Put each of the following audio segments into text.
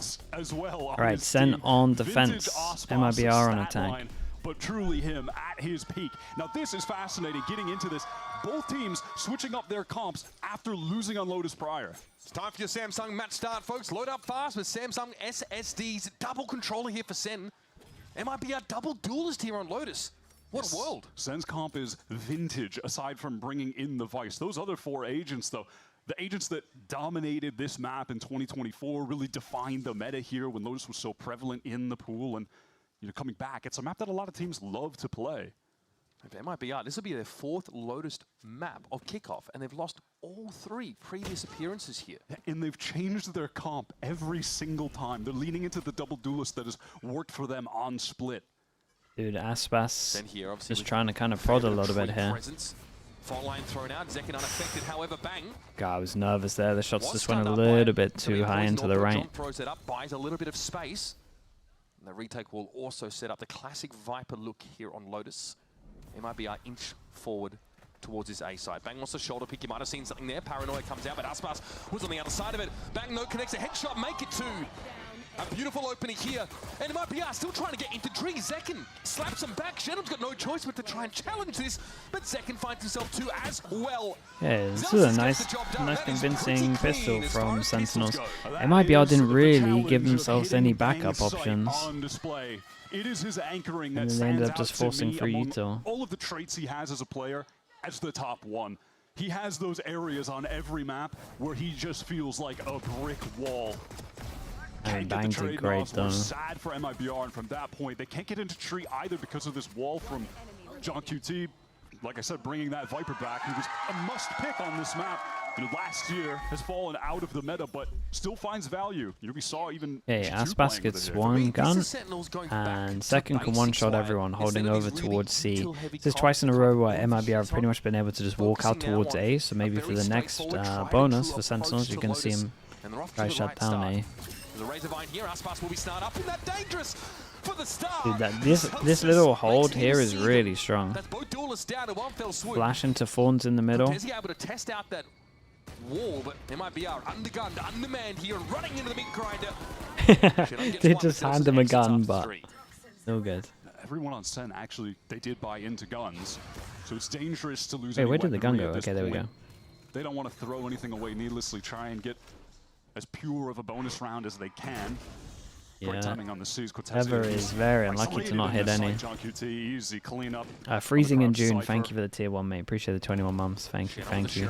hits as well. All right, Sen on defense, MiBR on attack. But truly him at his peak. Now this is fascinating, getting into this. Both teams switching up their comps after losing on Lotus prior. It's time for your Samsung match start, folks. Load up fast with Samsung SSDs. Double controller here for Sen. MiBR double duelist here on Lotus. What a world. Sen's comp is vintage, aside from bringing in the Vice. Those other 4 agents, though, the agents that dominated this map in 2024 really defined the meta here when Lotus was so prevalent in the pool. And coming back, it's a map that a lot of teams love to play. For MiBR, this will be their 4th Lotus map of kickoff, and they've lost all 3 previous appearances here. And they've changed their comp every single time. They're leaning into the double duelist that has worked for them on split. Dude, Aspas here, just trying to kind of prod a little bit here. Fault line thrown out, Zekin unaffected, however, bang. God, I was nervous there. The shots just went a little bit too high into the right. Throws it up, buys a little bit of space. And the retake will also set up the classic Viper look here on Lotus. MiBR inch forward towards his A side. Bang wants a shoulder pick. You might have seen something there. Paranoia comes out, but Aspas was on the other side of it. Bang no connects. A headshot, make it 2. A beautiful opening here. And MiBR still trying to get into tree. Zekin slaps him back. Shenum's got no choice but to try and challenge this, but Zekin finds himself 2 as well. Yeah, this is a nice convincing pistol from Sentinels. MiBR didn't really give themselves any backup options. It is his anchoring that and then they ended up just forcing for util. All of the traits he has as a player, as the top one. He has those areas on every map where he just feels like a brick wall. And Bang did great though. Sad for MiBR, and from that point, they can't get into tree either because of this wall from John QT. Like I said, bringing that Viper back, he was a must pick on this map. Last year has fallen out of the meta, but still finds value. We saw even. Hey, Aspas gets 1 gun, and Second can one-shot everyone holding over towards C. This is twice in a row where MiBR have pretty much been able to just walk out towards A, so maybe for the next bonus for Sentinels, you're going to see him try shut down A. Dude, this little hold here is really strong. Flash into Fawns in the middle. Wall, but MiBR undergunned, undermanned here, and running into the meat grinder. They just hand him a gun, but no good. Everyone on Sen actually, they did buy into guns, so it's dangerous to lose. Wait, where did the gun go? Okay, there we go. They don't want to throw anything away needlessly. Try and get as pure of a bonus round as they can. Yeah, on the Ever is very unlucky to not hit any. Freezing in June, thank you for the tier 1, mate. Appreciate the 21 months. Thank you, thank you.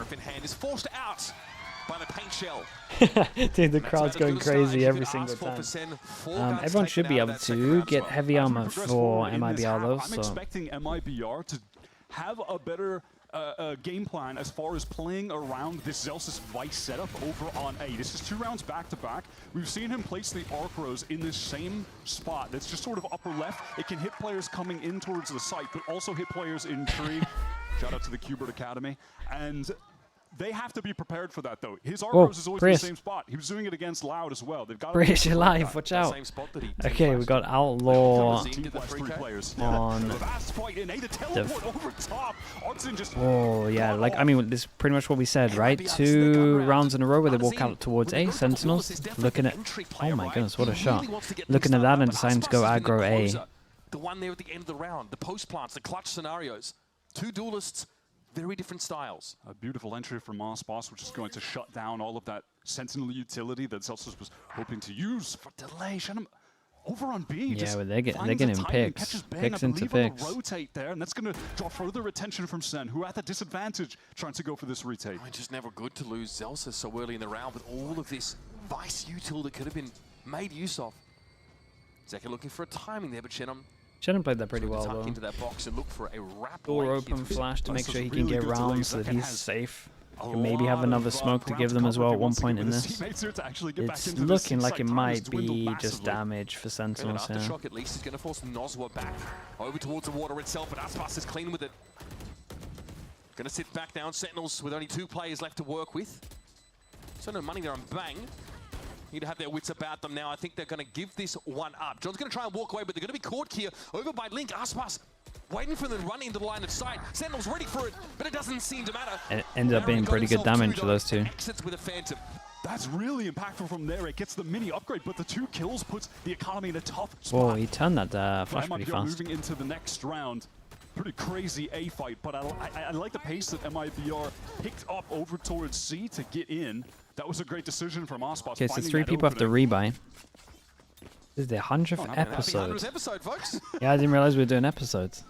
Dude, the crowd's going crazy every single time. Everyone should be able to get heavy armor for MiBR though. I'm expecting MiBR to have a better game plan as far as playing around this Zelsis Vice setup over on A. This is 2 rounds back-to-back. We've seen him place the Arc Rose in this same spot that's just sort of upper left. It can hit players coming in towards the site, but also hit players in tree. Shout out to the Qbert Academy. And they have to be prepared for that, though. His Arc Rose is always in the same spot. He was doing it against Loud as well. They've got British alive, watch out. Okay, we got Outlaw on Oh, yeah, like, I mean, this is pretty much what we said, right? 2 rounds in a row where they walk out towards A. Sentinels looking at, oh my goodness, what a shot. Looking at that and deciding to go aggro A. The one there at the end of the round, the post plants, the clutch scenarios. 2 duelists. Very different styles. A beautiful entry from Aspas, which is going to shut down all of that Sentinel utility that Zelsis was hoping to use for delay. Shenum over on B. Yeah, but they're getting picks. Picks into picks. Rotate there, and that's going to draw further attention from Sen, who are at the disadvantage trying to go for this retake. It's just never good to lose Zelsis so early in the round with all of this Vice util that could have been made use of. Zekin looking for a timing there, but Shenum played that pretty well, though. Into that box and look for a door open flash to make sure he can get round so that he's safe. Can maybe have another smoke to give them as well at one point in this. It's looking like it might be just damage for Sentinels here. Aftershock at least is going to force Nozwa back over towards the water itself, but Aspas is clean with it. Going to sit back down. Sentinels with only 2 players left to work with. So no money there on Bang. Need to have their wits about them now. I think they're going to give this one up. John's going to try and walk away, but they're going to be caught here over by Link. Aspas waiting for them to run into the line of sight. Sentinel's ready for it, but it doesn't seem to matter. It ended up being pretty good damage for those 2. Exits with a Phantom. That's really impactful from there. It gets the mini upgrade, but the 2 kills puts the economy in a tough spot. Whoa, he turned that flash pretty fast. Moving into the next round. Pretty crazy A fight, but I like the pace that MiBR picked up over towards C to get in. That was a great decision from Aspas. Okay, so 3 people have to rebuy. This is the 100th episode. 100th episode, folks. Yeah, I didn't realize we were doing episodes.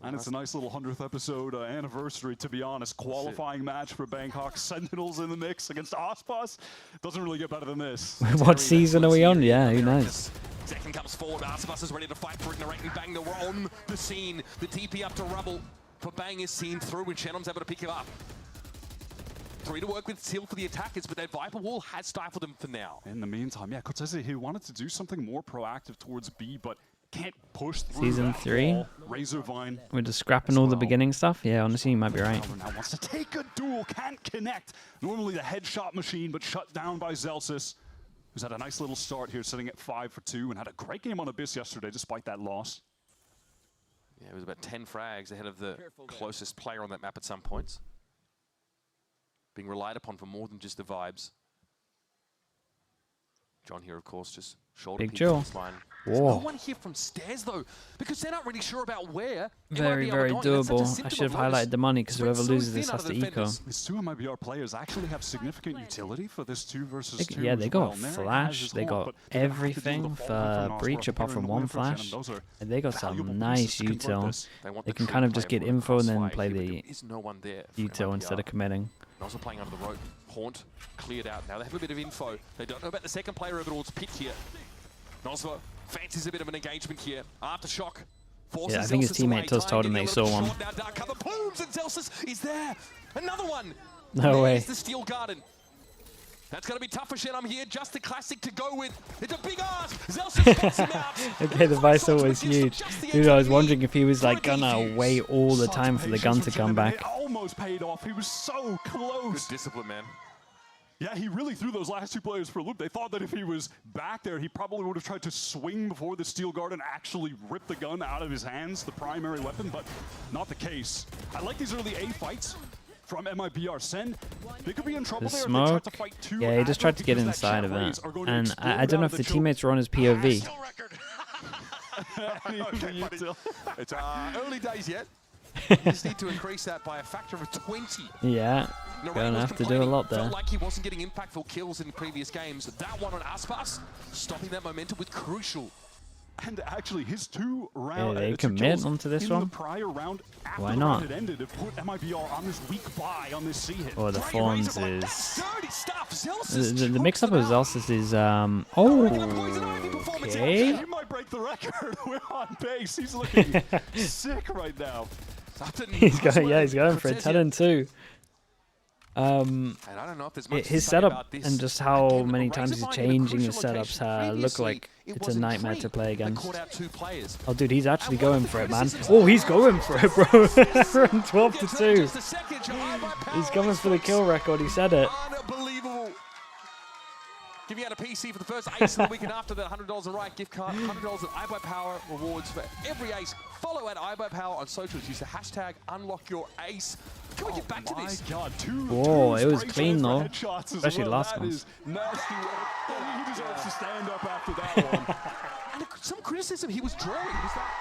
And it's a nice little 100th episode anniversary, to be honest. Qualifying match for Bangkok. Sentinels in the mix against Aspas. Doesn't really get better than this. What season are we on? Yeah, who knows? Second comes forward. Aspas is ready to fight for it. Directly Bang, they're on the scene. The TP up to rubble. But Bang is seen through, and Shennom's able to pick him up. 3 to work with still for the attackers, but that Viper wall has stifled them for now. In the meantime, yeah, Cortese, he wanted to do something more proactive towards B, but can't push through. Season 3. Razorvine. We're just scrapping all the beginning stuff. Yeah, honestly, you might be right. Now wants to take a duel, can't connect. Normally the headshot machine, but shut down by Zelsis, who's had a nice little start here, sitting at 5 for 2, and had a great game on Abyss yesterday, despite that loss. Yeah, it was about 10 frags ahead of the closest player on that map at some points. Being relied upon for more than just the vibes. John here, of course, just shoulder Big Joe. line. Whoa. There's no one here from stairs, though, because they're not really sure about where. Very, very doable. I should have highlighted the money, because whoever loses this has to eco. These 2 MiBR players actually have significant utility for this 2 versus 2. Yeah, they got flash, they got everything for breach apart from 1 flash. And they got some nice util. They can kind of just get info and then play the util instead of committing. Also playing under the rope. Haunt cleared out. Now they have a bit of info. They don't know about the second player over towards Pit here. Nosva fancies a bit of an engagement here. Aftershock forces yeah, I think his teammate just told him they saw one. Now dark cover blooms and Zelsis is there. Another one. No way. The Steel Garden. That's going to be tough for Shennom here. Just the classic to go with. It's a big ask. Zelsis pops him out. Okay, the Visor was huge. Dude, I was wondering if he was like gonna wait all the time for the gun to come back. It almost paid off. He was so close. Good discipline, man. Yeah, he really threw those last 2 players for a loop. They thought that if he was back there, he probably would have tried to swing before the Steel Garden actually ripped the gun out of his hands, the primary weapon, but not the case. I like these early A fights from MiBR. Sen, they could be in trouble there if they tried to fight 2. Yeah, he just tried to get inside of it. And I don't know if the teammates were on his POV. It's early days yet. You just need to increase that by a factor of 20. Yeah, gonna have to do a lot there. Felt like he wasn't getting impactful kills in previous games. That one on Aspas, stopping that momentum was crucial. And actually, his 2 rounds. They commit onto this one. The prior round, after why the not? round it ended, it put MiBR on this weak buy on this C hit. Oh, the Fawns is. Dirty stuff. The mix-up of Zelsis is. Oh, okay. He might break the record. We're on base. He's looking sick right now. He's got him for a 10 and 2. And I don't know if there's much His to say setup about this. and just how Again, many times he's Razorvine in a changing his crucial setups location. look like Previously, it it's a wasn't nightmare Creed to play that against. caught out 2 players. Oh, dude, he's actually And one going of the for it, man. criticisms Oh, he's going for it, bro. From 12 to 2. Just a second, He's coming for the kill record. He said it. Unbelievable. Giving out a PC for the first ace of the weekend after the $100 a right gift card, $100 at iBuyPower rewards for every ace. Follow at iBuyPower on socials. Use the hashtag UnlockYourAce. Can we get back to this? God, Whoa, it was clean though, especially last one. Nasty. He deserves to stand up after that one. And some criticism he was drawing was that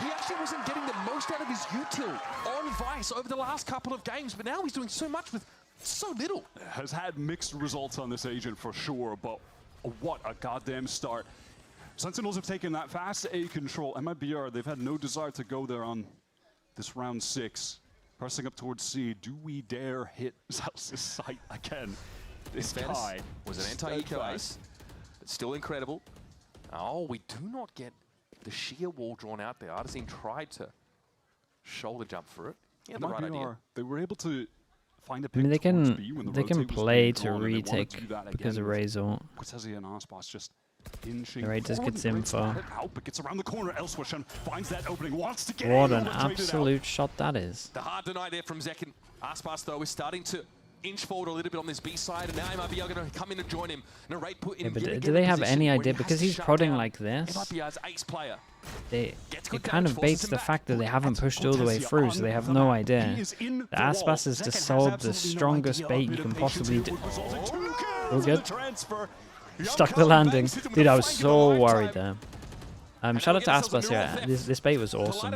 he actually wasn't getting the most out of his util on Vice over the last couple of games, but now he's doing so much with so little. Has had mixed results on this agent for sure, but what a goddamn start. Sentinels have taken that fast A control. MiBR, they've had no desire to go there on this round 6. Pressing up towards C. Do we dare hit Zelsis' sight again? This guy was an anti-eco ace, but still incredible. Oh, we do not get the sheer wall drawn out there. Artisan tried to shoulder jump for it. He had the right idea. They were able to find a I mean, pick towards B when the they can rotate was play being to drawn, and they wanted retake to do that because again of with Razor. Cortese and Aspas just inching The Raid just forward. gets info. Out, but gets around the corner elsewhere. Shen finds that opening, wants to get What in, an absolute shot that is. The hard deny there from Zekin. Aspas, though, is starting to inch forward a little bit on this B side, and now MiBR going to come in and join him. Narrate put in. Yeah, but do they have any idea? Because he's prodding like this, MiBR's ace player. it kind of baits the fact that they haven't pushed all the way through, so they have no idea. The Aspas is to solve the strongest bait you can possibly do. All good. Transfer. Stuck the landing. Dude, I was so worried there. Shout out to Aspas here. This bait was awesome.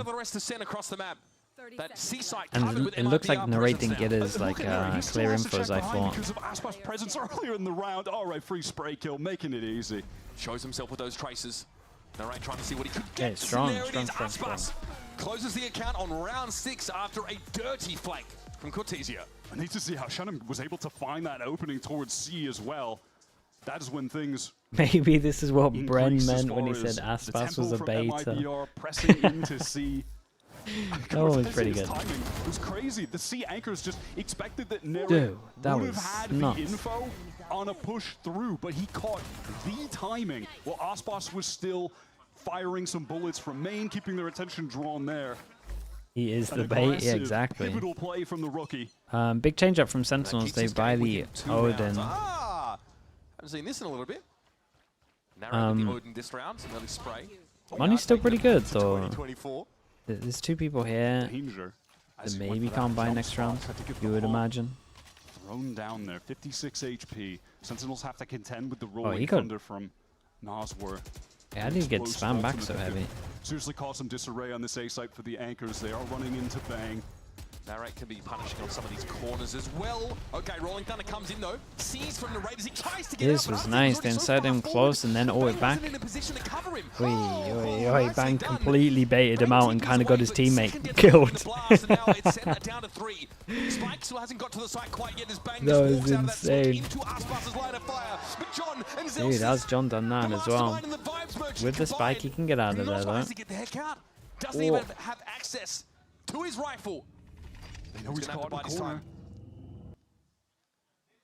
And it looks like Narrate didn't get as clear info as I thought. Because of Aspas' presence earlier in the round. All right, free spray kill, making it easy. Shows himself with those traces. Narrate trying to see what he could get. Okay, strong. Closes the account on round 6 after a dirty flank from Cortesia. I need to see how Shannon was able to find that opening towards C as well. That is when things. Maybe this is what Bren meant when he said Aspas was a beta. MiBR pressing into C. That one was pretty good. Timing was crazy. The C anchors just expected that Nero would have had nuts. the info on a push through, but he caught the timing while Aspas was still firing some bullets from main, keeping their attention drawn there. He is the bait, yeah, exactly. Pivotal play from the rookie. Big change up from Sentinels. They buy the Odin. Haven't seen this in a little bit. Narrating the Odin this round, early spray. Money's still pretty good though. There's 2 people here that maybe can't buy next round, you would imagine. Thrown down there, 56 HP. Sentinels have to contend with the rolling thunder from Naswar. Yeah, I didn't get spam back so heavy. Seriously caused some disarray on this A site for the anchors. They are running into Bang. Narrate can be punishing on some of these corners as well. Okay, Rolling Thunder comes in though. Sees from the Raiders. He tries to get This was nice. They inserted him close and then all it back. Bang completely baited him out and kind of got his teammate killed. That was insane. Dude, how's John done that as well? With the spike, he can get out of there though. Doesn't even have access to his rifle. They know he's caught in the corner.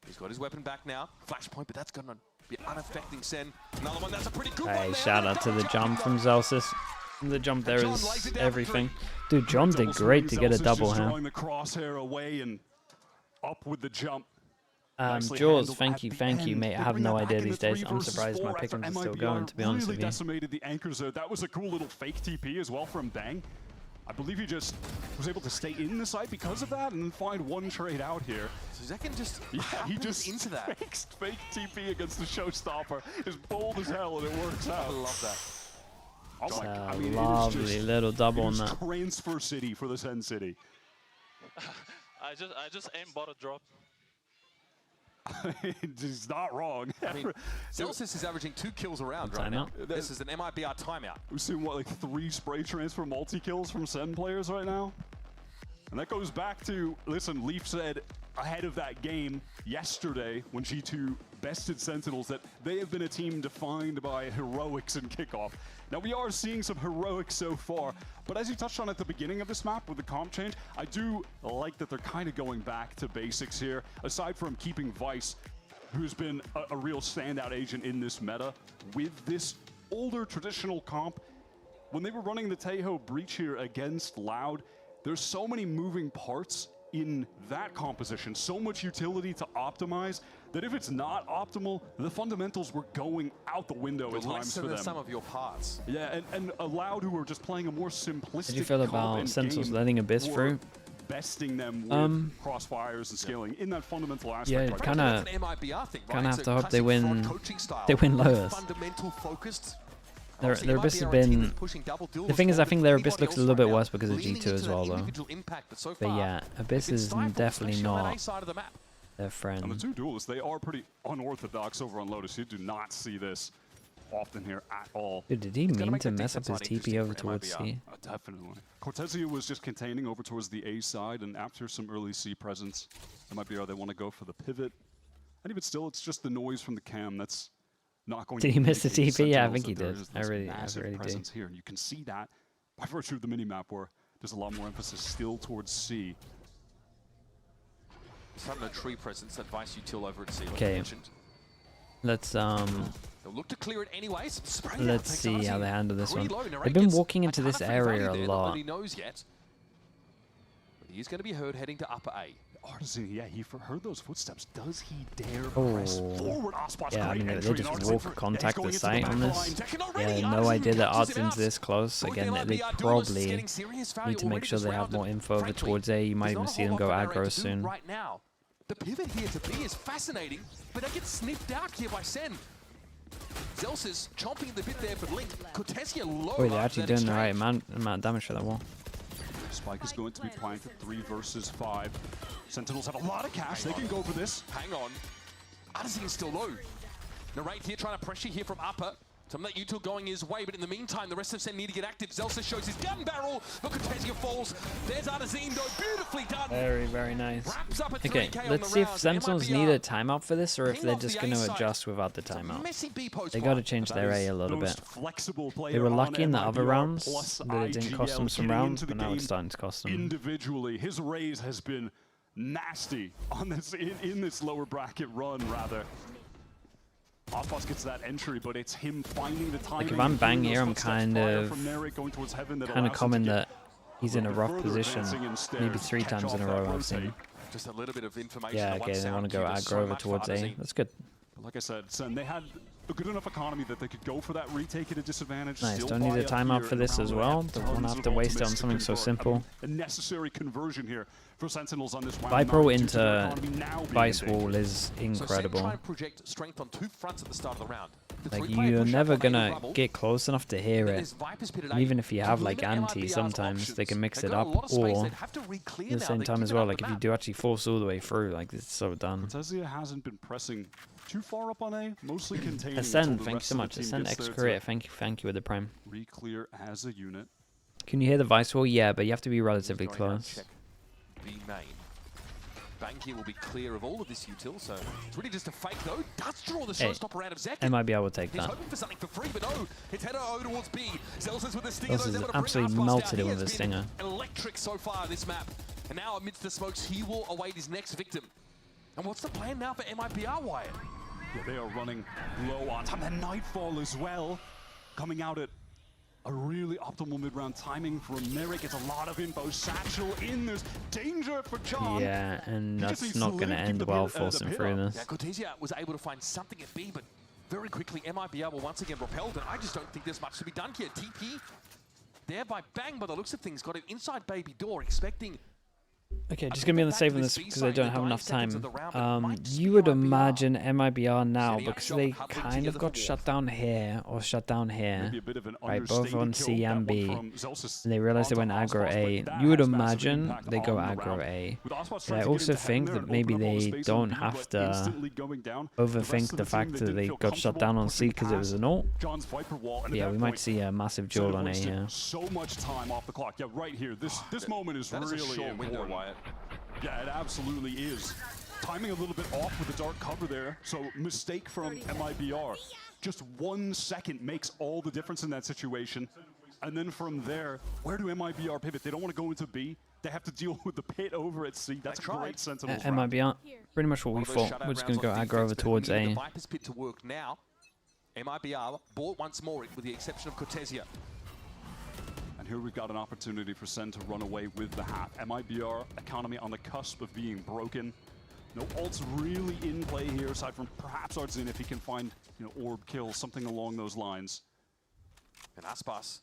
He's got his weapon back now. Flashpoint, but that's gonna be unaffecting SEN. Another one, that's a pretty good one. Hey, shout out to the jump from Zelsis. The jump there is everything. Dude, John did great to get a double here. The crosshair away and up with the jump. Jaws, thank you, mate. I have no idea these days. I'm surprised my pickings are still going, to be honest with you. Decimated the anchors there. That was a cool little fake TP as well from Bang. I believe he just was able to stay in the site because of that and then find one trade out here. So Zekken just he just into that. Fake TP against the showstopper. Is bold as hell and it works out. I love that. Oh my God. I mean, lovely little double on that. Transfer city for the Sen City. I just aim bottom drop. He's not wrong. I mean, Zelsis is averaging 2 kills a round right now. This is an MiBR timeout. We've seen, what, like 3 spray transfer multi-kills from Sen players right now? And that goes back to, listen, Leaf said ahead of that game yesterday when G2 bested Sentinels that they have been a team defined by heroics in kickoff. Now we are seeing some heroics so far, but as you touched on at the beginning of this map with the comp change, I do like that they're kind of going back to basics here. Aside from keeping Vice, who's been a real standout agent in this meta, with this older traditional comp, when they were running the Tejo Breach here against Loud, there's so many moving parts in that composition, so much utility to optimize, that if it's not optimal, the fundamentals were going out the window at times for them. Some of your parts. Yeah, and Loud, who were just playing a more simplistic. Did you feel about Sentinels letting Abyss through? Besting them with crossfires and scaling in that fundamental aspect. Yeah, right? kind of have to hope they win. They win Lotus. Fundamental focused. Their Abyss has been. The thing is, I think their Abyss looks a little bit worse because of G2 as well, though. But yeah, Abyss is definitely not their friend. And the 2 duelists, they are pretty unorthodox over on Lotus. You do not see this often here at all. Dude, did he mean to mess up his TP over towards C? Definitely. Cortesia was just containing over towards the A side, and after some early C presence, it might be how they want to go for the pivot. And even still, it's just the noise from the cam that's not going. Did he miss the TP? Yeah, I think he did. I really do. Here, and you can see that by virtue of the minimap, where there's a lot more emphasis still towards C. Some no tree presence, advice util over at C. Okay. Let's They'll look to clear it anyways. Let's see how they handle this one. They've been walking into this area a lot. Nobody knows yet. But he's going to be heard heading to upper A. Artisan, yeah, he heard those footsteps. Does he dare press forward? Yeah, I mean, they just walk contact the site on this. Yeah, no idea that Artisan's this close. Again, they probably need to make sure they have more info over towards A. You might even see them go aggro soon. The pivot here to B is fascinating, but they get sniffed out here by Sen. Zels is chomping the bit there for Link. Cortesia low. Oh, they're actually doing the right amount of damage for that wall. Spike is going to be planted 3 versus 5. Sentinels have a lot of cash. They can go for this. Hang on. Artisan's still low. Narrate here trying to pressure here from upper. Some of that util going his way, but in the meantime, the rest of Sen need to get active. Zelsa shows his gun barrel. Look, Cortesia falls. There's Artisan, though. Beautifully done. Very, very nice. Wraps up at Okay, 3K let's on see the if round. Sentinels MiBR need a timeout for this, or if ping they're off just the going A to side. adjust without the It's a timeout. messy B post They got to fight. change their A a little bit. Flexible They were lucky in the other MiBR rounds plus that it didn't cost them some IGL rounds, getting but into now the it's starting to cost them. individually. His raise has been nasty on this in this lower bracket run, rather. Oddboss gets that entry, but it's him finding the timing. Like if I'm bang here, I'm kind of comment that he's in a rough position, maybe 3 times in a row I've seen. Just a little bit of information. Yeah, on what okay, they want to sound go cue does aggro so over much for towards A. Artisan. That's good. Like I said, Sen, they had a good enough economy that they could go for that retake at a disadvantage. Nice, still don't need a buy up timeout here for in this round as where well. they Don't want to tons have of to waste it on ultimates to something so convert. simple. A necessary conversion here for Sentinels on this round. Vipro 9 due to into their economy now being Vice in danger. Wall is So Sen try incredible. and project strength on 2 fronts at the start of the round. The Like, three-player you're push-up never on A gonna rubble, get close enough to hear then it. there's Vipers pitted A. Even if you have To like limit anti, MiBR's sometimes they options, can mix they've it got a up, lot of space. or They'd have to re-clear at the now. same They time keep as it well, out like the if you map. do actually force all the way through, like it's so done. Cortesia hasn't been pressing too far up on A, mostly containing. Ascend, until the thank you rest so of the much. team Ascend gets X there Korea, to thank you with the prime. re-clear as a unit. Can you hear the Vice Wall? Yeah, but you have to be He's relatively going down close. check B main. Bank here will be clear of all of this util, so it's really just a fake though. Does draw the Hey, showstopper out of Zek. MiBR will take He's that. hoping for something for free, but no. It's header O towards B. Zelsa's with the stinger. Zelsa's though, able to bring absolutely Aspas melted down. it He with has the been stinger. Electric so far this map. And now amidst the smokes, he will await his next victim. And what's the plan now for MiBR, Wyatt? Yeah, they are running low on time. And Nightfall as well, coming out at a really optimal mid-round timing from Merrick. It's a lot of info. Satchel in. There's danger for John. Yeah, and He just needs that's to not going to live, keep end the well pit- the forcing pit through up. this. Yeah, Cortesia was able to find something at B, but very quickly MiBR will once again repelled, and I just don't think there's much to be done here. TP there by Bang, by the looks of things, got an inside baby door, expecting. Okay, just gonna be on the safe on this because I don't have enough time. You would imagine MiBR now, because they kind of got shut down here or shut down here, Maybe a bit of an right? Both understated on kill, C that and one B, from Zelsis and they realized they went onto aggro Aspas, A. but that You would has massive imagine impact they go on the aggro round. A. With Aspas And I trying to get also into think heaven that there maybe and open up all the they space don't on B, have but to instantly going down. The rest overthink of the team, fact they that did they feel got shut comfortable down on pushing C because it was past an ult. John's Viper wall, and at Yeah, that we might point, see a massive Sen duel on A wasted here. so much time off the clock. Yeah, right here. This moment is That is really a short window, important. Wyatt. Yeah, it absolutely is. Timing a little bit off with the dark cover there, so mistake from MiBR. Just 1 second makes all the difference in that situation. And then from there, where do MiBR pivot? They don't want to go into B. They have to deal with the pit over at C. That's a great Sentinels round. MiBR, pretty much what we One of those thought. shutout We're just rounds gonna go on aggro defense, over but towards we need A. the Viper's pit to work now. MiBR bought once more, with the exception of Cortesia. And here we've got an opportunity for Sen to run away with the hat. MiBR economy on the cusp of being broken. No ults really in play here, aside from perhaps Artzin if he can find, orb kill, something along those lines. And Aspas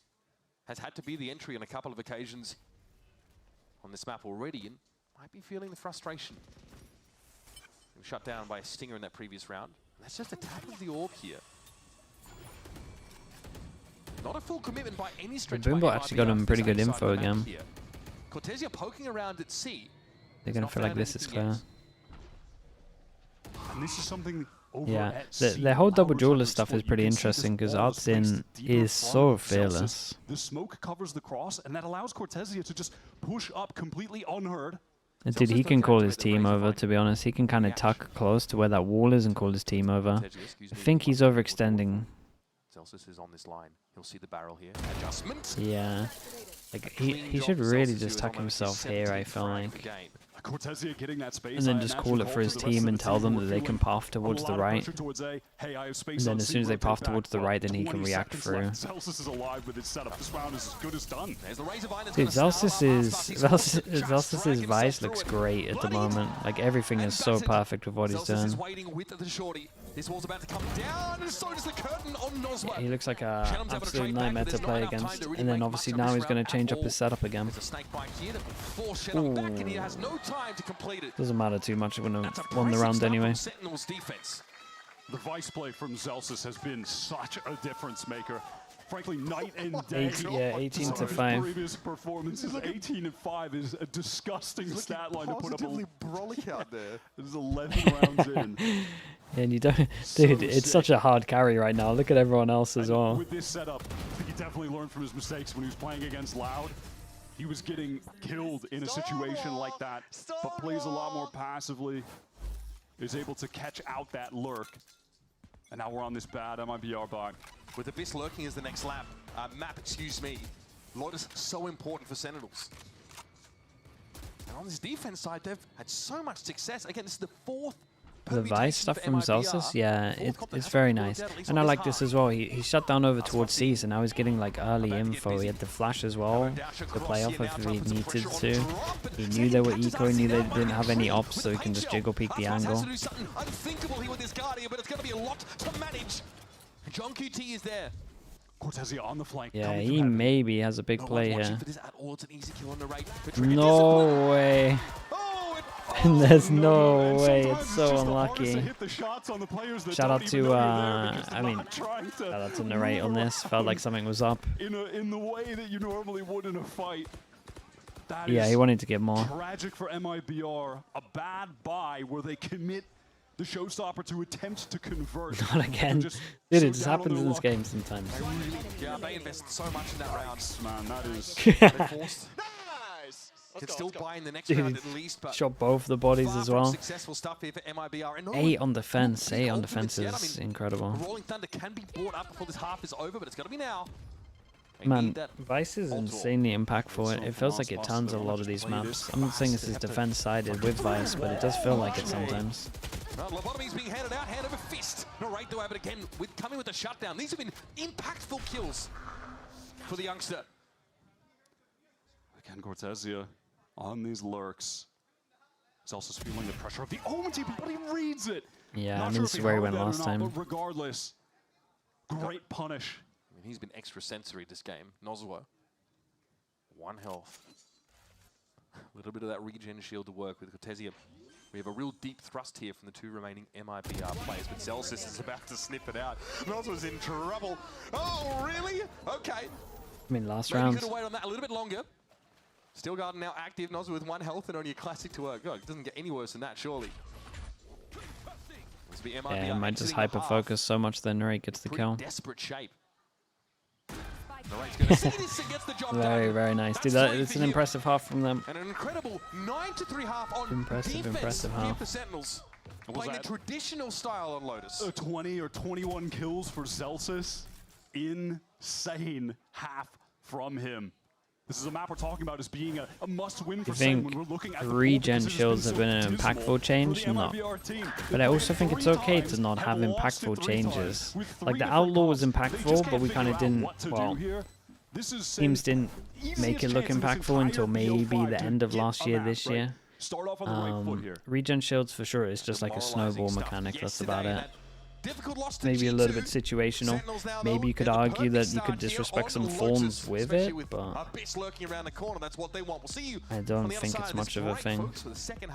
has had to be the entry on a couple of occasions on this map already, and might be feeling the frustration. He was shut down by a stinger in that previous round. That's just a tap of the orb here. Not a full commitment by any stretch. Boombot by actually got him MiBR pretty this good side info of the map again. here. Cortesia poking around at C. They're gonna Not feel like found this is anything clear. yet. And this is something over Yeah, at C. their whole double Power duelist Trapper stuff is exploit. pretty You can see interesting this because all the space Artzin deeper is from so Celsius. fearless. The smoke covers the cross, and that allows Cortesia to just push up completely unheard. And dude, he can call his team over, to be honest. He can kind of tuck close to where that wall is and call his team over. I think he's overextending. Celsius is on this line. He'll see the barrel here. Adjustment. Yeah. Like, he should really just tuck himself here, I feel like. Cortesia getting that space. And then just call it for his team and tell them that they can path towards the right. And then as soon as they path towards the right, then he can react through. Celsius is alive with his setup. This round is as good as done. Dude, Zelsis's Vice looks great at the moment. Like, everything is so perfect with what he's doing. Waiting with the shorty. This wall's about to come down, and so does the curtain on Noswa. He looks like a absolute nightmare to play against. And then obviously now he's going to change up his setup again. There's a snake bite here that will force Shenlong back, and he has no time to complete it. Doesn't matter too much. It wouldn't have won the round anyway. Sentinels defense. The vice play from Zelsis has been such a difference maker. Frankly, night and day. 18 to 5. Previous performances, 18 and 5 is a disgusting stat line to put up. Brolic out there. This is 11 rounds in. And you don't, dude, it's such a hard carry right now. Look at everyone else as well. With this setup, I think he definitely learned from his mistakes when he was playing against Loud. He was getting killed in a situation like that, but plays a lot more passively, is able to catch out that lurk. And now we're on this bad MiBR bot. With Abyss lurking as the next map, excuse me. Lotus so important for Sentinels. And on this defense side, they've had so much success. Again, this is the fourth. The Vice stuff from Zelsis, yeah, it's very nice. And I like this as well. He shut down over towards C, so now he's getting like early info. He had the flash as well to play off if he needed to. He knew they were eco, he knew they didn't have any ops, so he can just jiggle peek the angle. Unthinkable here with this Guardian, but it's going to be a lot to manage. John QT is there. Cortezia on the flank. Yeah, he maybe has a big play here. It's no way. There's no way. It's so unlucky. Shout out to, shout out to Narrate on this. Felt like something was up. In the way that you normally would in a fight. Yeah, he wanted to get more. Tragic for MiBR. A bad buy where they commit the showstopper to attempt to convert. Not again. Dude, it just happens in this game sometimes. Yeah, they invest so much in that round. Man, that is... They forced. Could still buy in the next round at least, but shot both the bodies as well. Successful stuff here for MiBR. And 8 on defense. 8 on defense is incredible. Rolling Thunder can be brought up before this half is over, but it's got to be now. Man, Vice is insanely impactful. It feels like it turns a lot of these maps. I'm not saying this is defense sided with Vice, but it does feel like it sometimes. Lobotomy's being handed out, hand over fist. No right to have it again, coming with the shutdown. These have been impactful kills for the youngster. Again, Cortezia on these lurks. He's also feeling the pressure of the Omen TP, but he reads it. Yeah, I mean, this is where he went last time. But regardless, great punish. I mean, he's been extra sensory this game. Nozwa, 1 health. A little bit of that regen shield to work with Cortezia. We have a real deep thrust here from the 2 remaining MiBR players, but Zelsis is about to snip it out. Nozwa's in trouble. Oh, really? Okay. I mean, last Maybe round. could have waited on that a little bit longer. Still Garden now active, Nozwa with 1 health and only a classic to work. God, it doesn't get any worse than that, surely. Yeah, it might just hyper-focus so much that Narrate gets the kill. Desperate shape. Narrate's gonna see this and gets the job Very, done. very nice. Dude, it's an impressive half from them. And an incredible 9-3 half on Impressive here half. for Sentinels. Playing the traditional style on Lotus. 20 or 21 kills for Zelsis. Insane half from him. This is a map we're talking about as being a must-win for SEN when we're looking at the regen shields have been an impactful change? No. But I also think it's okay to not have impactful changes. Like, the Outlaw was impactful, but we kind of didn't, well, teams didn't make it look impactful until maybe the end of last year, this year. Regen shields, for sure, is just like a snowball mechanic, that's about it. Maybe a little bit situational. Maybe you could argue that you could disrespect some forms with it, but I don't think it's much of a thing.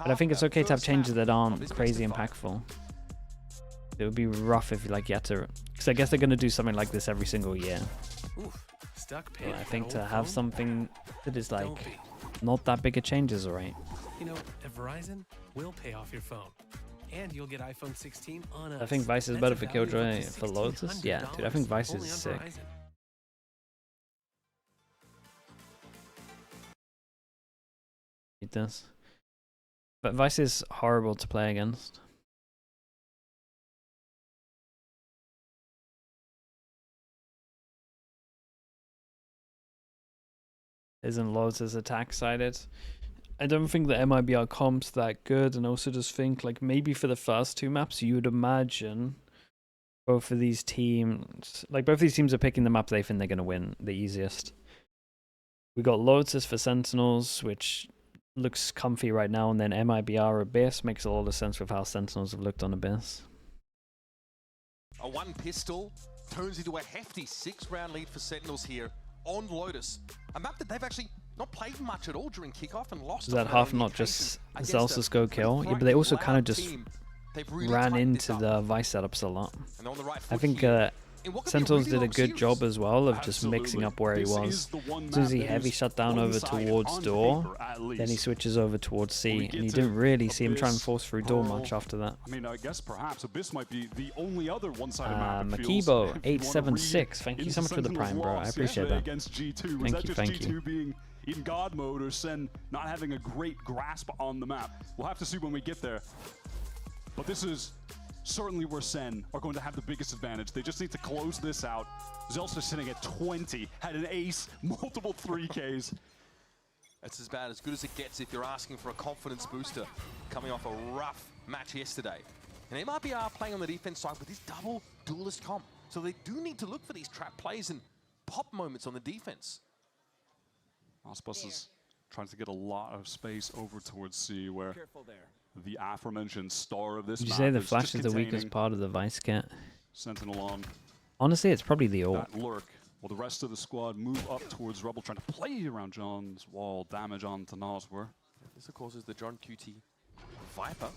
But I think it's okay to have changes that aren't crazy impactful. It would be rough if like you had to, because I guess they're going to do something like this every single year. But I think to have something that is like not that big a change is alright. You know, at Verizon, we'll pay off your phone. And you'll get iPhone 16 on us. I think Vice is better for Killjoy for Lotus. Yeah, dude, I think Vice is sick. It does. But Vice is horrible to play against. Isn't Lotus attack sided? I don't think the MiBR comp's that good, and also just think like maybe for the first 2 maps you would imagine both of these teams are picking the map they think they're going to win the easiest. We got Lotus for Sentinels, which looks comfy right now, and then MiBR Abyss makes a lot of sense with how Sentinels have looked on Abyss. A one pistol turns into a hefty 6-round lead for Sentinels here on Lotus. A map that they've actually not played much at all during kickoff and lost. Is that half not just Zelsa's go kill? Yeah, but they also kind of just ran into the Vice setups a lot. I think Sentinels did a good job as well of just mixing up where he was. As soon as he heavy shut down over towards door, then he switches over towards C, and you didn't really see him try and force through door much after that. I mean, I guess perhaps Abyss might be the only other one-sided map. Makibo 876, thank you so much for the prime, bro. I appreciate that. Thank you. Being in God mode or Sen not having a great grasp on the map. We'll have to see when we get there. But this is certainly where Sen are going to have the biggest advantage. They just need to close this out. Zelsa sitting at 20, had an ace, multiple 3Ks. That's as bad, as good as it gets if you're asking for a confidence booster coming off a rough match yesterday. And MiBR playing on the defense side with this double duelist comp. So they do need to look for these trap plays and pop moments on the defense. Aspus is trying to get a lot of space over towards C, where the aforementioned star of this Did you map say the is flash just is the weakest part of the Vice kit? Sentinel on Honestly, it's probably the ult. that lurk. While the rest of the squad move up towards Rebel, trying to play around John's wall, damage on to Noswer. This, of course, is the John QT Viper.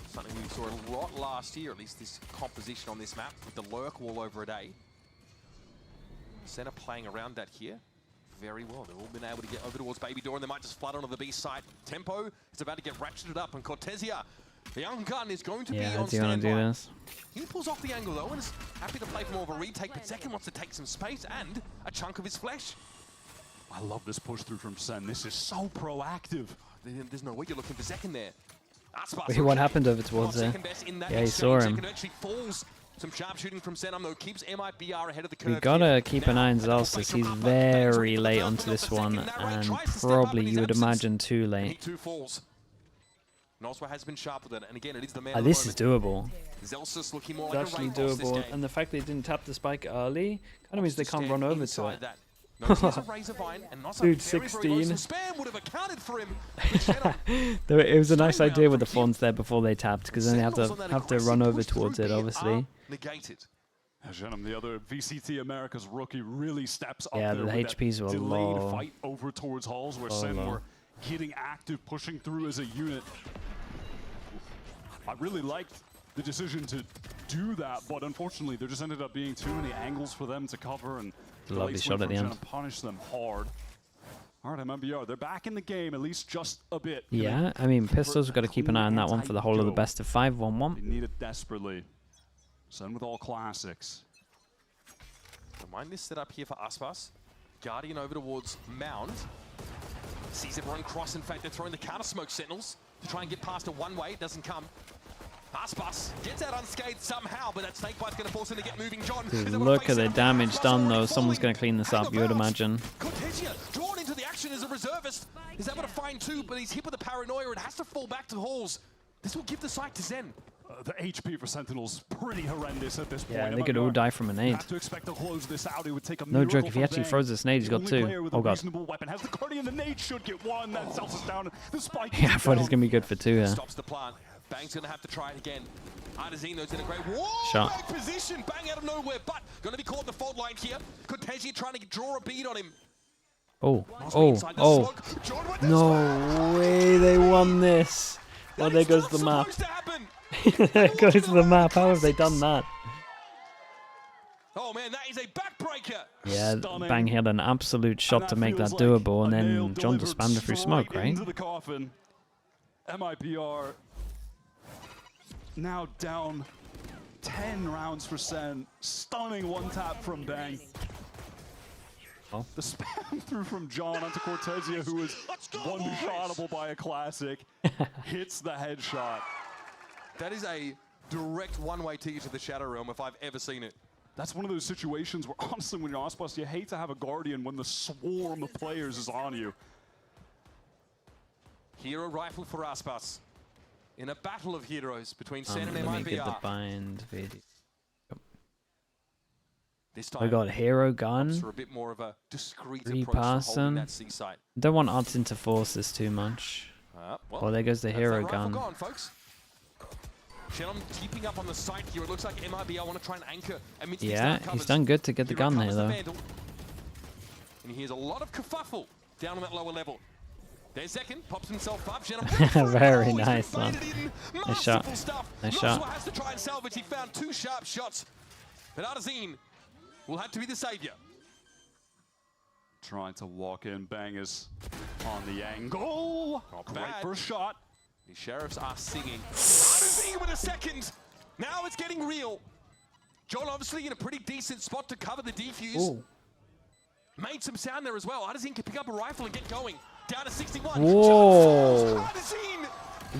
Something we saw a lot last year, at least this composition on this map, with the lurk wall over a day. Center playing around that here very well. They've all been able to get over towards Baby Door, and they might just flood onto the B site. Tempo is about to get ratcheted up, and Cortesia, the young gun, is going to be on standby. Do this. He pulls off the angle though, and is happy to play for more of a retake, but Second wants to take some space and a chunk of his flesh. I love this push through from Sen. This is so proactive. There's no way you're looking for Second there. Wait, what happened over towards there? Yeah, he saw him. Some sharp shooting from Sentinel though keeps MiBR ahead of the curve. We gotta keep an eye on Zelsa. He's very late onto this one, and probably you would imagine too late. Noswer has been sharp with it, and again, it is the man. This is doable. Zelsa's looking more It's like actually a rainbow doable, this and the fact they didn't tap the spike early kind of means they can't run over to it. Dude, 16. It was a nice idea with the fawns there before they tapped, because then they have to run over towards it, obviously. Jenem, the other VCT America's rookie, really steps up yeah, there the with HPs were that low. delayed fight over towards Halls, where Sen were getting active, pushing through as a unit. I really liked the decision to do that, but unfortunately there just ended up being too many angles for them to cover, and lovely shot at the end. Punish them hard. All right, MiBR, they're back in the game, at least just a bit. Yeah, I mean, Pistols have got to keep an eye on that one for the whole of the best of 5 1-1. They need it desperately. Sen with all classics. Don't mind this setup here for Aspas. Guardian over towards Mound. Sees everyone cross. In fact, they're throwing the counter smoke Sentinels to try and get past a one-way. It doesn't come. Aspas gets out unscathed somehow, but that snake bite's going to force him to get moving. John, dude, look at the damage done though. Someone's going to clean this up, you would imagine. Cortesia drawn into the action as a reservist. He's able to find two, but he's hit with the paranoia. It has to fall back to Halls. This will give the site to Zen. The HP for Sentinels pretty horrendous at this point. Yeah, they could all die from a nade. Have to expect to close this out. It would take a no joke, if he actually throws this nade, he's got 2. Oh god. Weapon has the Guardian, the nade should get 1. That Zelsa's down. The spike. Yeah, I thought he's gonna be good for 2. Yeah. Stops the plant. Bang's gonna have to try it again. Artesino's in a great shot. Position. Bang out of nowhere, but gonna be caught in the fault line here. Cortesia trying to draw a bead on him. Oh, no way they won this. Oh, there goes the map. There goes the map. How have they done that? Oh man, that is a backbreaker. Yeah, Bang had an absolute shot to make that doable, and then John just spammed it through smoke, right? Into the coffin. MiBR now down 10 rounds for Sen. Stunning one tap from Bang. Oh. The spam through from John onto Cortesia, who is one-shotable by a classic, hits the headshot. That is a direct one-way ticket to the Shadow Realm if I've ever seen it. That's one of those situations where, honestly, when you're Aspas, you hate to have a Guardian when the swarm of players is on you. Hero rifle for Aspas. In a battle of heroes between Sen and MiBR. Let me get the bind video. This time, we got hero gun. For a bit more of a discreet 3-person. Don't want Artin to force this too much. Well, oh, there goes the hero gun. Gone, folks. Shenum keeping up on the side here. It looks like MiBR want to try and anchor amidst Yeah, he's done good to get the gun there, though. And here's a lot of kerfuffle down on that lower level. There's second, pops himself up. Very nice, man. Nice shot. Nice shot. Has to try and salvage. He found 2 sharp shots. But Artazine will have to be the savior. Trying to walk in, bangers on the angle. Not Great bad. first shot. The Sheriffs are singing. Artazine with a second. Now it's getting real. John obviously in a pretty decent spot to cover the defuse. Ooh. Made some sound there as well. Artazine can pick up a rifle and get going. Down to 61. Whoa. Artazine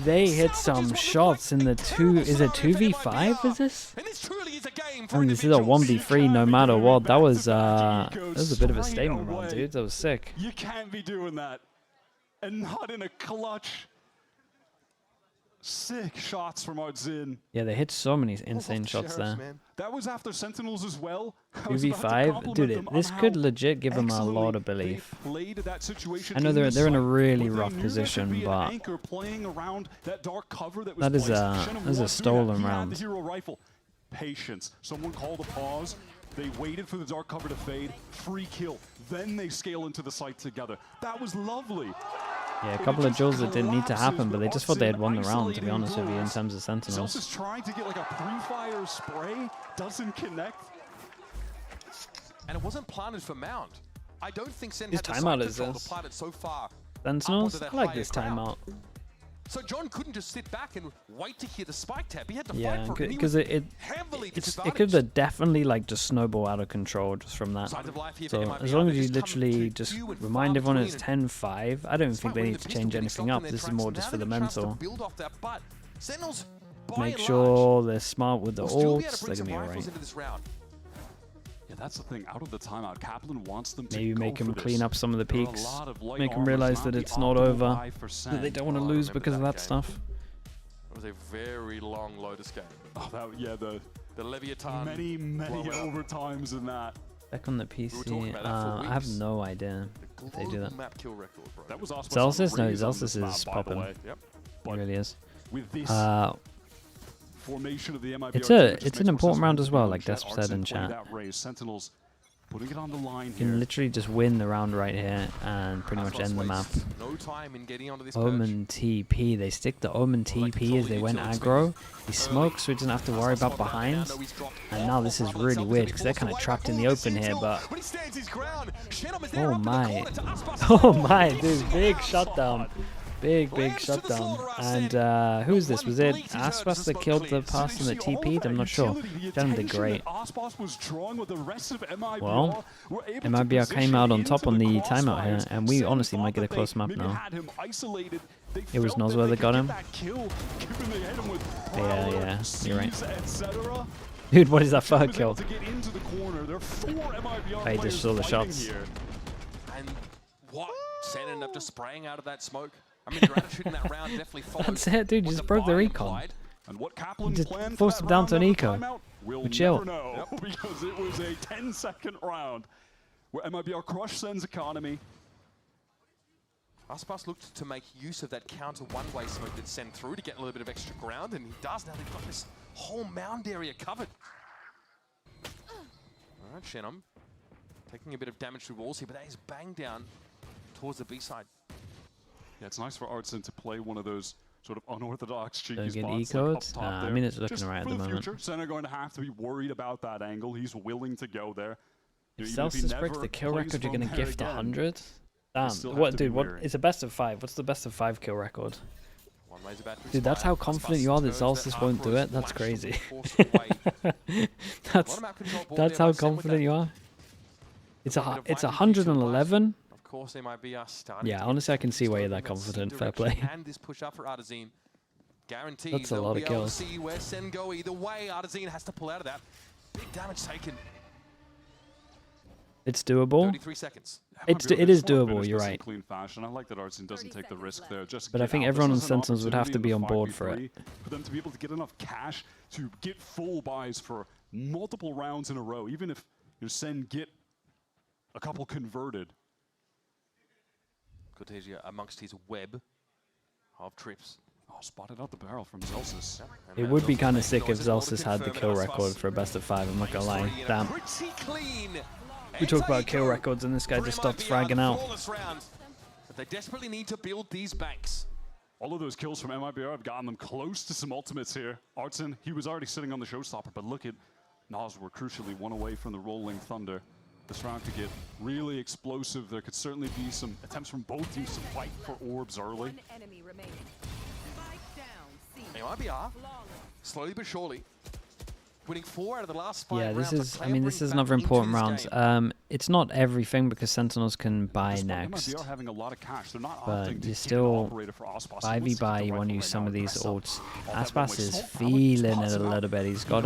They hit some shots in the 2. Is it 2v5? Is this? And this truly is a game I for mean, this is a individuals. 1v3 no matter what. That was a bit of a statement round, dude. That was sick. You can't be doing that. And not in a clutch. Sick shots from Artzin. Yeah, they hit so many insane shots there. Man. That was after Sentinels as well. I was about to 2v5, compliment dude. them This on could how legit give them a lot of excellently belief. they played that situation I know in they're the in a site, really but they rough knew there could position, be an but anchor playing around that dark cover that was that is placed. a- Shenum that is a was doing stolen that. He had round. the hero rifle. Patience. Someone called a pause. They waited for the dark cover to fade. Free kill. Then they scale into the site together. That was lovely. yeah, a couple of drills that didn't need to happen, but they just thought they had won the round, to be honest with you, in terms of Zelsus Sentinels. is trying to get like a pre-fire spray. Doesn't connect. And it wasn't planted for Mound. I don't think Sen Whose had the timeout sight is control this? to plant it so far. Sentinels? onto that I like higher this ground. timeout. So John couldn't just sit back and wait to hear the spike tap. He had to Yeah, fight for it. because it could have definitely like just snowball out of control just from that. Signs of life here So for MiBR. as long as They you just come literally to just few and remind far everyone it's between. 10-5, I don't think Despite they winning need the to pistol, change getting anything stopped up. in their This is tracks, more now just for they the get a chance to mental. build off that, but Sentinels, by Make and sure they're smart with the large, will still be able ults. to They're bring some gonna be rifles alright. into this round. Yeah, that's the thing. Out of the timeout, Kaplan wants them to Maybe go make for him this. clean up some of the There are a peaks. lot of light Make them armors, realize not that the it's not optimal over. buy for That they Sen. don't want to Oh, I lose remember because of that that game. stuff. It was a very long Lotus game. Oh, that, yeah, the Leviathan. many blowout. overtimes in that. Back on the talking PC, about that for I have weeks. no idea if they do Global that. map kill record, bro. That was awesome. Zelsus? No, Raise on Zelsus this is map, by the popping. way. Yep. It really is. With this formation of the MiBR It's team, a- it just it's makes an more important sense round for as well, them like to Desp let said in Artson play chat. that raise. Sentinels putting it on the line You can here. literally just win the round right here and pretty much end the map. No time in getting onto this perch. Omen TP. They stick the Omen TP as they went aggro. He smokes, so he doesn't have to worry about behinds. And now this is really weird because they're kind of trapped in the open here. But he stands his ground. Shenum is there oh up in the my, corner to Aspas. oh my, dude, big shutdown, big shutdown. And who's this? Was it Aspas that killed the pass and that TP'd? I'm not sure. Shenum did great. Well, MiBR came out on top on the timeout here, and we honestly might get a close map now. It was Nozwell that got him. Yeah, you're right. Dude, what is that third kill? I just saw the shots. And what? Sen ended up just spraying out of that smoke. I mean, your attitude in that round definitely followed. That's it, dude. You what just the broke the buy recon. implied. And what Kaplan Just planned forced for him that down round to an of eco. timeout, we'll But chill. never know because it was a 10-second round where MiBR crushed Sen's economy. Aspas looked to make use of that counter one-way smoke that Sen threw to get a little bit of extra ground, and he does. Now they've got this whole mound area covered. All right, Shenum taking a bit of damage to walls here, but that is bang down towards the B side. Yeah, it's nice for Artson to play one of those sort of unorthodox cheeky Don't get spots ecoed? like up top I there. mean, it's looking Just right at for the the moment. future, Sen are going to have to be worried about that angle. He's willing to go there. If Even he Celsius breaks never the kill plays record, you're from gonna there gift again. 100. Damn. still have What, to be dude? What? wary. It's a best of 5. What's the best of 5 kill record? One way's about to Dude, that's expire. how confident Aspas you are that turns Celsius won't do Arcros it. That's flash crazy. force away. A lot that's of map control ball that's there how by Sen with confident that. you are. It's Little a bit of it's wide defuse to the 111. Of course, they might be starting. Yeah, to honestly, I get can see why you're that started in confident. C Fair direction. play. And this push up for Artazine. Guaranteed That's a they'll lot be of able to kills. see where Sen go either way. Artazine has to pull out of that. Big damage taken. It's doable. 33 seconds. It is They just wanna doable, finish you're this in right. Clean fashion. I like that Artson doesn't take the risk there. Just But I get think out. everyone This on is an Sentinels would have to opportunity be in on the board for it. 5v3 for them to be able to get enough cash to get full buys for multiple rounds in a row, even if Sen get a couple converted. Cortesia amongst his web of trips. Oh, spotted out the barrel from Zelsis. It would be kind of sick if Zelsis had the kill record for a best of 5, I'm not gonna lie. Damn. We talk about kill records and this guy just stops fragging out. But they desperately need to build these banks. All of those kills from MiBR have gotten them close to some ultimates here. Artson, he was already sitting on the showstopper, but look at Nas were crucially one away from the Rolling Thunder. This round could get really explosive. There could certainly be some attempts from both teams to fight for orbs early. MiBR, slowly but surely, winning 4 out of the last 5 Yeah, rounds. this is, I mean, this is another important round. It's not everything because Sentinels can buy next, MiBR having a lot of cash. They're not but opting to you keep still an operator for Aspas. 5v you want to use some of these ults. Aspas is feeling it a little bit. He's got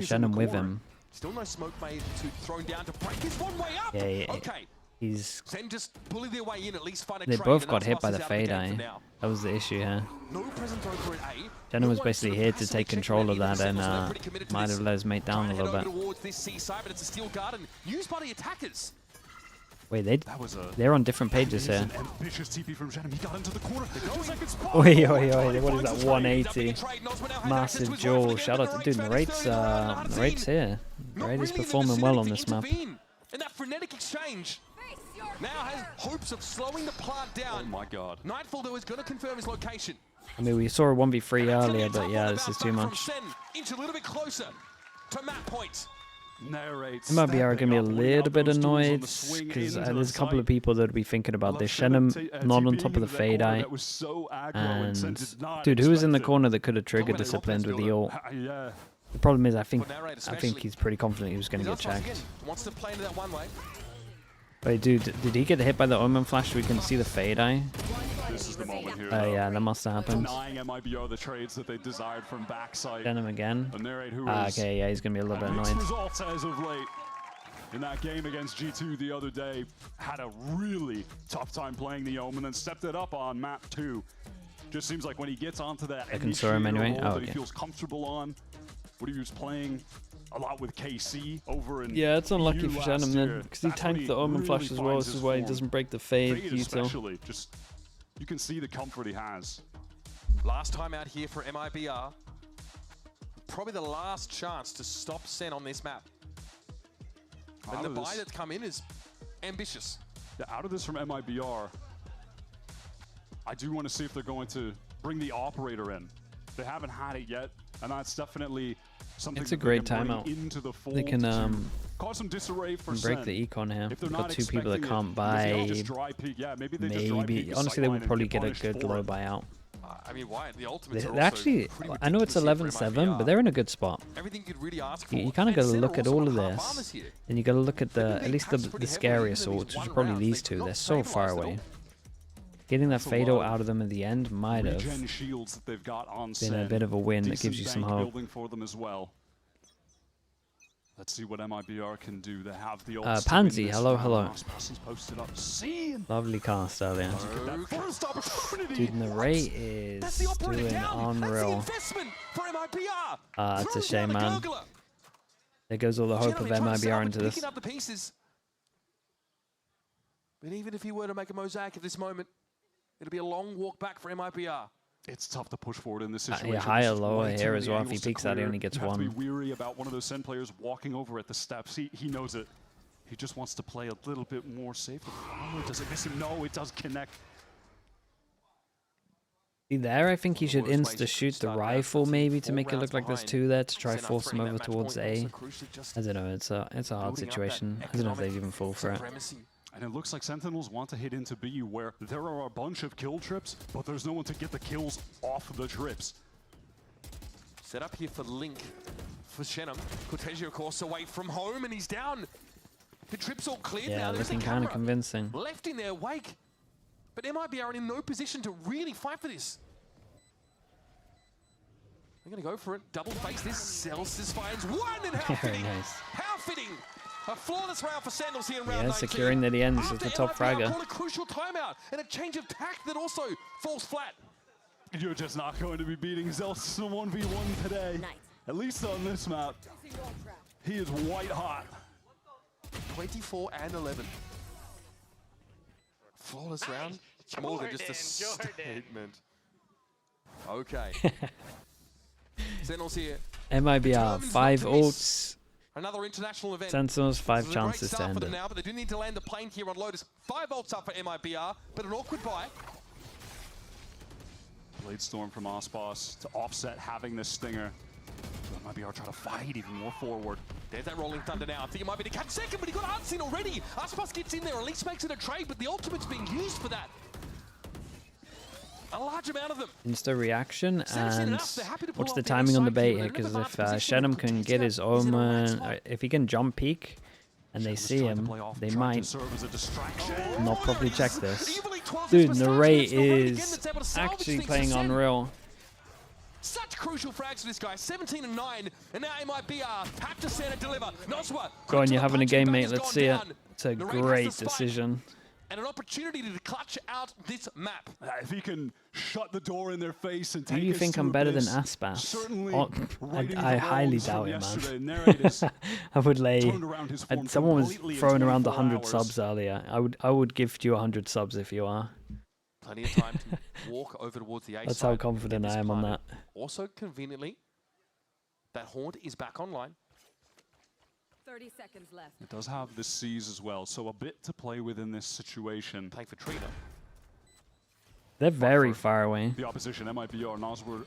Shannon with him. Still no smoke made to thrown down to break his one way up. Yeah, Okay. He's. Sen just bully their way in, at least find a They trade, both and got hit Aspas by is the out of the fade game for eye. now. That was the issue here. No present over at A. Shannon was basically here to take control of that and might have let his mate down a little bit. Towards this C side, but it's a steel garden used by the attackers. Wait, they're on different pages here. An ambitious TP from Shannon. He got into the corner. Oi, what is that? 180. Massive jaw. Shout out to dude. Narrate's here. Narrate is performing well on this map. And that frenetic exchange now has hopes of slowing the plant down. Oh my god. Nightfall though is going to confirm his location. I mean, we saw a 1v3 earlier, but yeah, this is too much. Inch a little bit closer to map point. MiBR are going to be a little bit annoyed because there's a couple of people that would be thinking about this. Shannon not on top of the fade eye. And dude, who was in the corner that could have triggered disciplined with the ult? The problem is I think he's pretty confident he was going to get checked. Wants to play into that one way. Wait, dude, did he get hit by the Omen flash so we can see the fade eye? This is the moment here. Oh yeah, that must have happened. Denying MiBR the trades that they desired from backside. Get him again. Okay, yeah, he's going to be a little bit annoyed. Results as of late. In that game against G2 the other day, had a really tough time playing the Omen and stepped it up on map 2. Just seems like when he gets onto that that he feels comfortable on, what he was playing a lot with KC over in yeah, it's unlucky for Shannon then, because he tanked the Omen flash as well. This is why he doesn't break the fade. Especially, just you can see the comfort he has. Last time out here for MiBR, probably the last chance to stop Sen on this map. And the buy that's come in is ambitious. Yeah, out of this from MiBR, I do want to see if they're going to bring the operator in. They haven't had it yet, and that's definitely something. It's a great timeout. They can cause some disarray for break the econ here. We've got 2 people that can't buy. Maybe honestly, they will probably get a good low buyout. I mean, why? The ultimates They actually, I know it's 11-7, but they're in a good spot. Everything you'd really ask for. You kind of got to look at all of this, and you got to look at at least the scariest swords, which are probably these 2. They're so far away. Getting that fatal out of them at the end might have been a bit of a win that gives you some hope. Let's see what MiBR can do. They have the Pansy, hello. Lovely cast earlier. Dude, Narrate is doing unreal. It's a shame, man. There goes all the hope of MiBR into this. But even if he were to make a mosaic at this moment, it'll be a long walk back for MiBR. It's tough to push forward in this situation. Yeah, higher, lower here as well. If he peeks out, he only gets 1. You have to be weary about one of those Sen players walking over at the steps. He knows it. He just wants to play a little bit more safe. Oh, does it miss him? No, it does connect. See there, I think he should insta-shoot the rifle maybe to make it look like there's 2 there to try force him over towards A. I don't know, it's a hard situation. I don't know if they'd even fall for it. And it looks like Sentinels want to hit into B, where there are a bunch of kill trips, but there's no one to get the kills off the trips. Set up here for Link, for Shenham. Cortesio, of course, away from home, and he's down. The trip's all cleared now. Yeah, looking kind of convincing. Left in their wake. But MiBR are in no position to really fight for this. They're going to go for it. Double face this. Celsius finds 1, and how fitting. Nice. How fitting. A flawless round for Sentinels here in round 19. Securing that he ends with the top fragger. A crucial timeout and a change of tack that also falls flat. You're just not going to be beating Zelsis in 1v1 today. Nice. At least on this map. He is white hot. 24 and 11. Flawless round. More than just a statement. Okay. Sentinels here. MiBR, 5 ults. Another international event. Sentinels, 5 This is chances a to great start end for them it. now, but they do need to land the plane here on Lotus. 5 ults up for MiBR, but an awkward buy. Blade Storm from Aspas to offset having this stinger. MiBR try to fight even more forward. There's that Rolling Thunder now. I think it might be the catch second, but he got Unseen already. Aspas gets in there, at least makes it a trade, but the ultimate's being used for that. A large amount of them. Insta reaction, and what's the off timing on the side bait here. here? They're in Because a if advanced position. Shenum can get his omen, if he can jump peek, and they Shenum's see trying to him, play off, they trying to might serve as a distraction. not properly check this. Evilly 12 Dude, this Narrate Mustache, but it's Narrate again is that's able to salvage actually things playing for Sen. unreal. Such crucial frags for this guy. 17 and 9, and now MiBR have to send and deliver. Noswa. Go on, you're having a game, punching mate. bag has Let's gone see it. down. It's a Narrate has great the spike decision. and an opportunity to clutch out this map. If he can shut the door in their face and Do take you us think to I'm better than abyss, Aspas? certainly Oh, righting I the highly wrongs from doubt it, yesterday. man. Narrate has I would lay. turned around his form Someone was completely in throwing around 24 100 hours. subs earlier. I would gift you 100 subs if you are. Plenty of time to walk over towards the A That's side how and confident get this I am on planted. that. Also, conveniently, that Haunt is back online. 30 seconds left. It does have the C's as well, so a bit to play with in this situation. Playing for Trina. They're very far away. The opposition, MiBR, Nosworth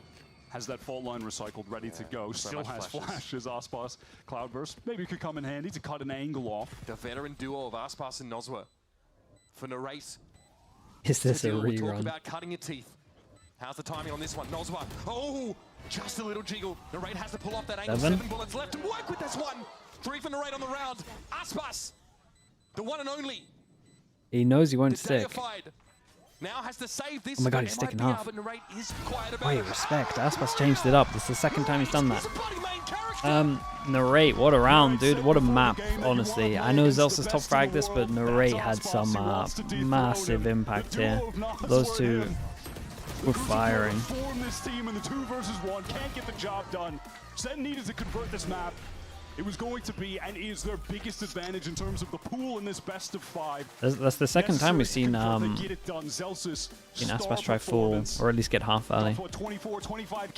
has that fault line recycled, ready to go. Still much has flashes. flashes. Aspas, Cloudburst, maybe could come in handy to cut an angle off. The veteran duo of Aspas and Noswa. For Narrate. Is this a We'll talk rerun? about cutting your teeth. How's the timing on this one? Noswa. Oh, just a little jiggle. Narrate has to pull off that angle. 7. 7 bullets left to work with this one. 3 for Narrate on the round. Aspas, the one and only. He knows he won't The stick. deified. Now has to save this. Oh my God, for he's sticking MiBR, half. but Narrate is quiet about Wait, it. respect. Aspas changed it up. This is the second time he's done that. He's a bloody main character. Narrate, what a round, dude. What a map, honestly. I know Zelsa's top frag this, but Narrate had some massive impact here. Those two were firing. Form this team in the 2 versus 1, can't get the job done. Sen needed to convert this map. It was going to be and is their biggest advantage in terms of the pool in this best of 5. That's the second time we've seen Necessary to get it done. Zelsa's Aspas star try full, performance. or at least get half early. Off a 24-25